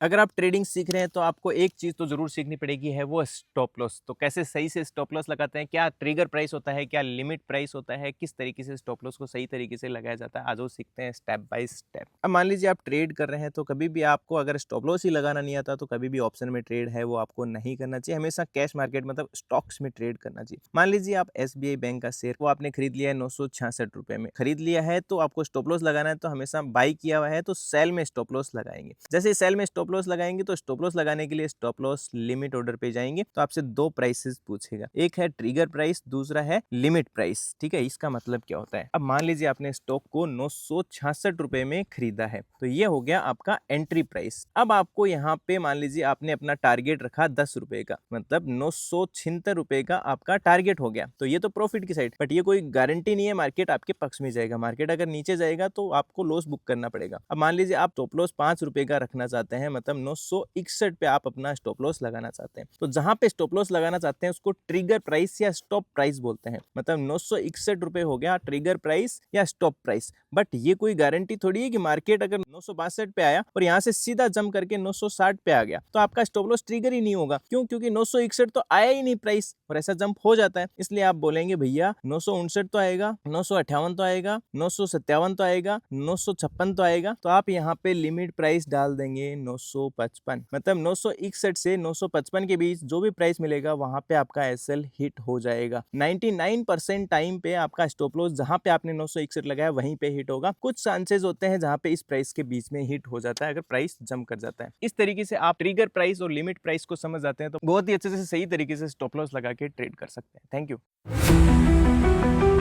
अगर आप ट्रेडिंग सीख रहे हैं तो आपको एक चीज़ तो ज़रूर सीखनी पड़ेगी, है वो स्टॉप लॉस। तो कैसे सही से स्टॉप लॉस लगाते हैं, क्या ट्रिगर प्राइस होता है, क्या लिमिट प्राइस होता है, किस तरीके से स्टॉप लॉस को सही तरीके से लगाया जाता है, आज वो सीखते हैं स्टेप बाय स्टेप। अब मान लीजिए आप ट्रेड कर रहे हैं तो कभी भी आपको अगर स्टॉप लॉस ही लगाना नहीं आता तो कभी भी ऑप्शन में ट्रेड है वो आपको नहीं करना चाहिए। हमेशा कैश मार्केट मतलब स्टॉक्स में ट्रेड करना चाहिए। मान लीजिए आप SBI बैंक का शेयर वो आपने खरीद लिया है 966 रुपए में खरीद लिया है, तो आपको स्टॉप लॉस लगाना है तो हमेशा बाई किया हुआ है तो सेल में स्टॉप लॉस लगाएंगे। जैसे सेल में स्टॉप लॉस लगाएंगे तो स्टॉप लॉस लगाने के लिए स्टॉप लॉस लिमिट ऑर्डर पे जाएंगे तो आपसे दो प्राइसेस पूछेगा, एक है ट्रिगर प्राइस, दूसरा है लिमिट प्राइस। ठीक है, इसका मतलब क्या होता है। अब मान लीजिए आपने स्टॉक को 966 रुपए में खरीदा है तो ये हो गया आपका एंट्री प्राइस। अब आपको यहाँ पे मान लीजिए आपने अपना टारगेट रखा 10 रुपए का, मतलब 976 रुपए का आपका टारगेट हो गया, तो ये तो प्रॉफिट की साइड। बट ये कोई गारंटी नहीं है मार्केट आपके पक्ष में जाएगा। मार्केट अगर नीचे जाएगा तो आपको लॉस बुक करना पड़ेगा। अब मान लीजिए आप स्टॉप लॉस 5 रुपए का रखना चाहते हैं, मतलब 961 पे आप अपना स्टॉप लॉस लगाना चाहते हैं, तो जहां पे स्टॉप लॉस लगाना चाहते हैं उसको ट्रिगर प्राइस या स्टॉप प्राइस बोलते हैं। मतलब 961 रुपए हो गया ट्रिगर प्राइस या स्टॉप प्राइस। बट ये कोई गारंटी थोड़ी है कि मार्केट अगर 962 पे आया और यहाँ से सीधा जंप करके 960 पे आ गया तो आपका स्टॉप लॉस ट्रिगर ही नहीं होगा। क्यों? क्योंकि 961 तो आया ही नहीं प्राइस और ऐसा जंप हो जाता है। इसलिए आप बोलेंगे भैया 959 तो आएगा, 958 तो आएगा, 957 तो आएगा, 956 तो आएगा, तो आप यहाँ पे लिमिट प्राइस डाल देंगे 955। मतलब 961 से 955 के बीच जो भी प्राइस मिलेगा वहां पे आपका SL हिट हो जाएगा। 99% टाइम पे आपका स्टॉप लॉस जहां पे आपने 961 लगाया वहीं पे हिट होगा। कुछ चांसेस होते हैं जहां पे इस प्राइस के बीच में हिट हो जाता है अगर प्राइस जंप कर जाता है। इस तरीके से आप ट्रिगर प्राइस और लिमिट प्राइस को समझ जाते हैं तो बहुत ही अच्छे से सही तरीके से स्टॉप लॉस लगा के ट्रेड कर सकते हैं। Thank you.